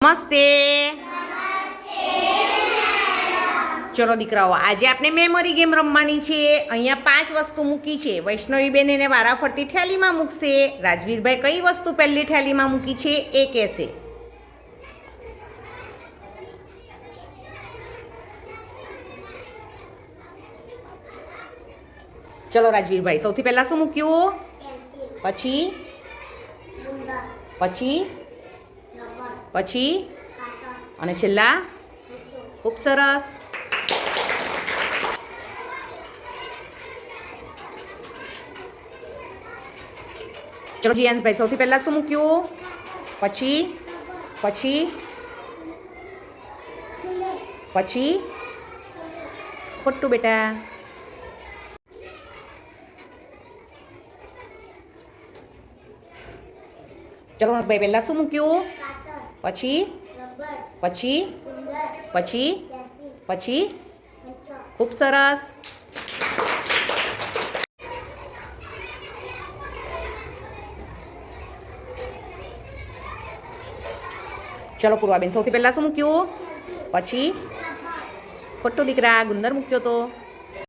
નમસ્તે. ચલો દીકરાઓ, આજે આપણે મેમરી ગેમ રમવાની છે. અહીંયા 5 વસ્તુ મૂકી છે. વૈષ્ણવીબેન એને વારાફરતી થેલીમાં મૂકશે. રાજવીરભાઈ કઈ વસ્તુ પહેલી થેલીમાં મૂકી છે એ કહેશે. ચલો રાજવીરભાઈ, સૌથી પહેલા શું મૂક્યું? પછી પછી પછી અને છેલ્લા? ખૂબ સરસ. ચલો જીયાંશભાઈ, સૌથી પહેલા શું મૂક્યું? પછી પછી પછી ખોટું બેટા. ચલો ભાઈ, પહેલા શું મૂક્યું? પછી પછી પછી પછી ખૂબ સરસ. ચલો પૂર્વાબેન, સૌથી પહેલા શું મૂક્યું? પછી ખોટું દીકરા, ગુંદર મૂક્યો તો.